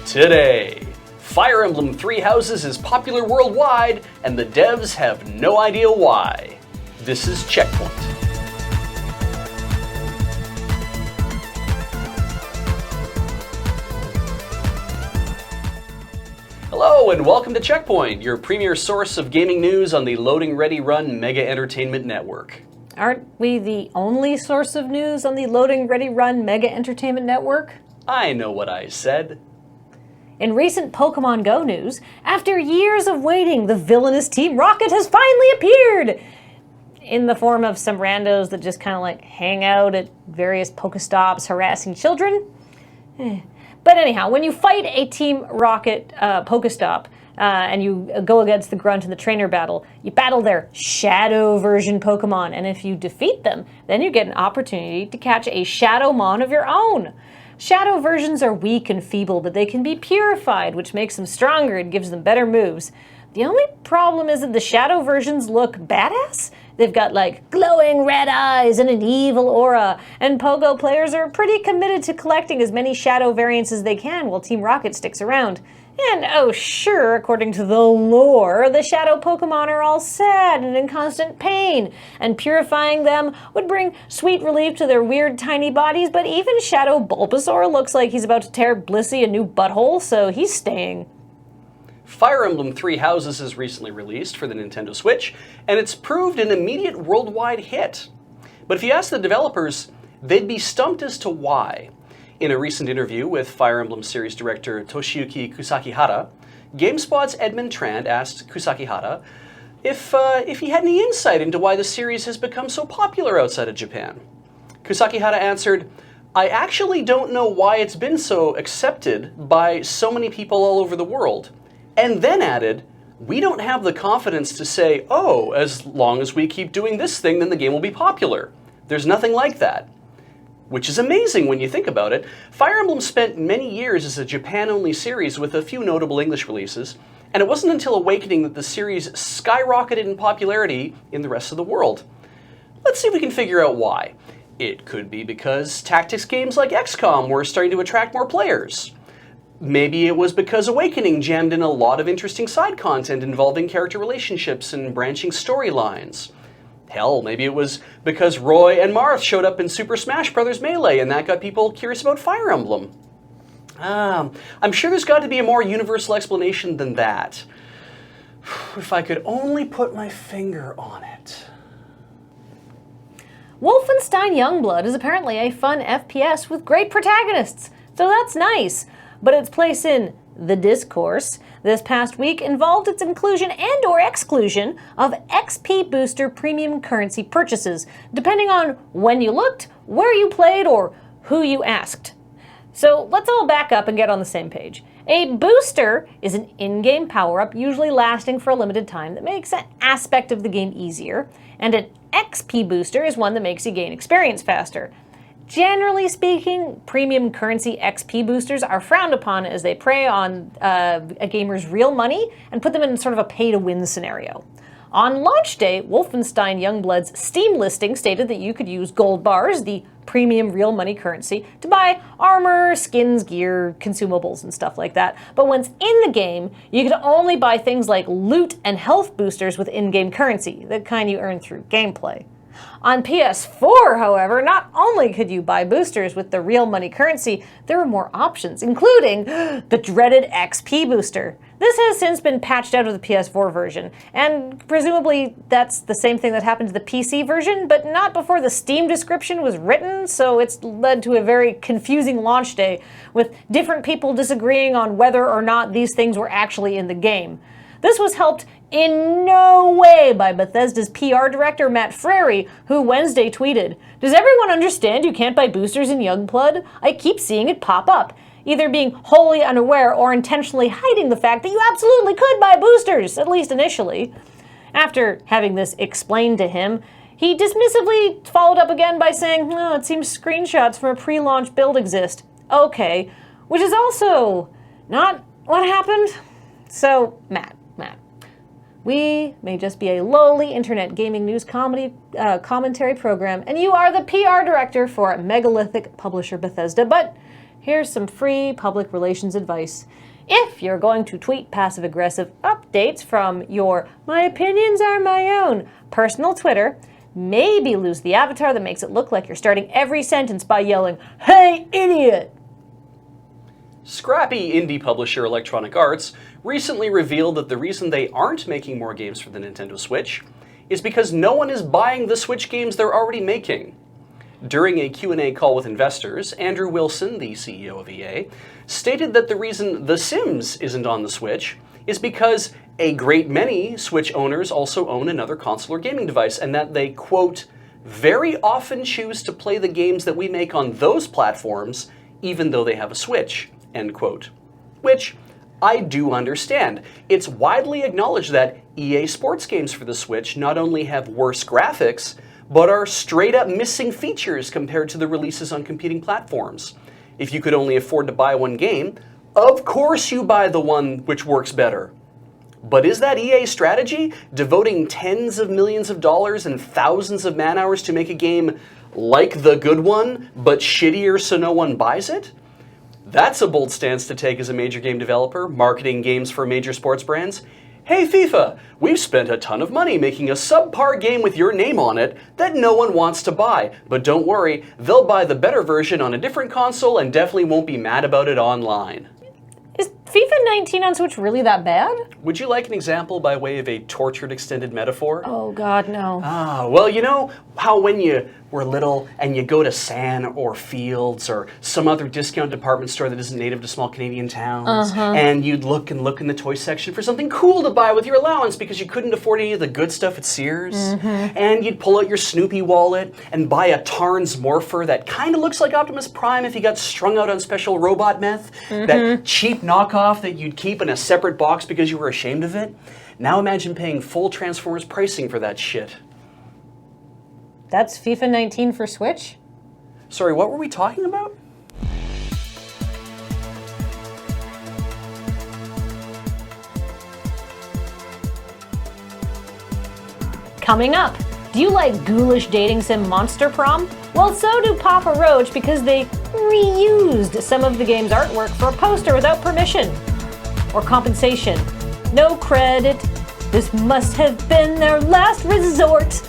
Today, Fire Emblem Three Houses is popular worldwide, and the devs have no idea why. This is CheckPoint. Hello and welcome to CheckPoint, your premier source of gaming news on the LoadingReadyRun Mega Entertainment Network. Aren't we the only source of news on the LoadingReadyRun Mega Entertainment Network? I know what I said. In recent Pokemon Go news, after years of waiting, the villainous Team Rocket has finally appeared! In the form of some randos that just kind of like hang out at various Pokestops harassing children. But anyhow, when you fight a Team Rocket Pokestop and you go against the Grunt in the trainer battle, you battle their Shadow version Pokemon, and if you defeat them, then you get an opportunity to catch a Shadowmon of your own. Shadow versions are weak and feeble, but they can be purified, which makes them stronger and gives them better moves. The only problem is that the Shadow versions look badass. They've got like glowing red eyes and an evil aura, and Pogo players are pretty committed to collecting as many Shadow variants as they can while Team Rocket sticks around. And oh sure, according to the lore, the Shadow Pokemon are all sad and in constant pain, and purifying them would bring sweet relief to their weird tiny bodies, but even Shadow Bulbasaur looks like he's about to tear Blissey a new butthole, so he's staying. Fire Emblem Three Houses is recently released for the Nintendo Switch, and it's proved an immediate worldwide hit. But if you ask the developers, they'd be stumped as to why. In a recent interview with Fire Emblem series director Toshiyuki Kusakihara, GameSpot's Edmund Trand asked Kusakihara if he had any insight into why the series has become so popular outside of Japan. Kusakihara answered, "I actually don't know why it's been so accepted by so many people all over the world," and then added, "We don't have the confidence to say, oh, as long as we keep doing this thing, then the game will be popular. There's nothing like that." Which is amazing when you think about it. Fire Emblem spent many years as a Japan-only series with a few notable English releases, and it wasn't until Awakening that the series skyrocketed in popularity in the rest of the world. Let's see if we can figure out why. It could be because tactics games like XCOM were starting to attract more players. Maybe it was because Awakening jammed in a lot of interesting side content involving character relationships and branching storylines. Hell, maybe it was because Roy and Marth showed up in Super Smash Bros. Melee and that got people curious about Fire Emblem. I'm sure there's got to be a more universal explanation than that. If I could only put my finger on it. Wolfenstein Youngblood is apparently a fun FPS with great protagonists, so that's nice. But its place in the discourse this past week involved its inclusion and or exclusion of XP booster premium currency purchases, depending on when you looked, where you played, or who you asked. So let's all back up and get on the same page. A booster is an in-game power-up, usually lasting for a limited time, that makes an aspect of the game easier, and an XP booster is one that makes you gain experience faster. Generally speaking, premium currency XP boosters are frowned upon as they prey on a gamer's real money and put them in sort of a pay-to-win scenario. On launch day, Wolfenstein Youngblood's Steam listing stated that you could use gold bars, the premium real money currency, to buy armor, skins, gear, consumables, and stuff like that. But once in the game, you could only buy things like loot and health boosters with in-game currency, the kind you earn through gameplay. On PS4, however, not only could you buy boosters with the real money currency, there were more options, including the dreaded XP booster. This has since been patched out of the PS4 version, and presumably that's the same thing that happened to the PC version, but not before the Steam description was written, so it's led to a very confusing launch day, with different people disagreeing on whether or not these things were actually in the game. This was helped in no way by Bethesda's PR director, Matt Frary, who Wednesday tweeted, "Does everyone understand you can't buy boosters in Youngblood? I keep seeing it pop up," either being wholly unaware or intentionally hiding the fact that you absolutely could buy boosters, at least initially. After having this explained to him, he dismissively followed up again by saying, "Oh, it seems screenshots from a pre-launch build exist." Okay, which is also not what happened. So, Matt, we may just be a lowly internet gaming news commentary program, and you are the PR director for megalithic publisher Bethesda, but here's some free public relations advice. If you're going to tweet passive-aggressive updates from your "my opinions are my own" personal Twitter, maybe lose the avatar that makes it look like you're starting every sentence by yelling, "Hey, idiot!" Scrappy indie publisher Electronic Arts recently revealed that the reason they aren't making more games for the Nintendo Switch is because no one is buying the Switch games they're already making. During a Q&A call with investors, Andrew Wilson, the CEO of EA, stated that the reason The Sims isn't on the Switch is because a great many Switch owners also own another console or gaming device, and that they, quote, very often choose to play the games that we make on those platforms even though they have a Switch, end quote. Which I do understand. It's widely acknowledged that EA Sports games for the Switch not only have worse graphics, but are straight up missing features compared to the releases on competing platforms. If you could only afford to buy one game, of course you buy the one which works better. But is that EA's strategy, devoting tens of millions of dollars and thousands of man-hours to make a game like the good one, but shittier so no one buys it? That's a bold stance to take as a major game developer, marketing games for major sports brands. Hey FIFA, we've spent a ton of money making a subpar game with your name on it that no one wants to buy, but don't worry, they'll buy the better version on a different console and definitely won't be mad about it online. Is FIFA 19 on Switch really that bad? Would you like an example by way of a tortured extended metaphor? Oh God, no. Well, you know how when you were little and you go to San or Fields or some other discount department store that isn't native to small Canadian towns, and you'd look in the toy section for something cool to buy with your allowance because you couldn't afford any of the good stuff at Sears, and you'd pull out your Snoopy wallet and buy a Tarns Morpher that kind of looks like Optimus Prime if he got strung out on special robot meth, that cheap knockoff that you'd keep in a separate box because you were ashamed of it. Now imagine paying full Transformers pricing for that shit. That's FIFA 19 for Switch? Sorry, what were we talking about? Coming up, do you like ghoulish dating sim Monster Prom? Well, so do Papa Roach because they reused some of the game's artwork for a poster without permission or compensation. No credit. This must have been their last resort.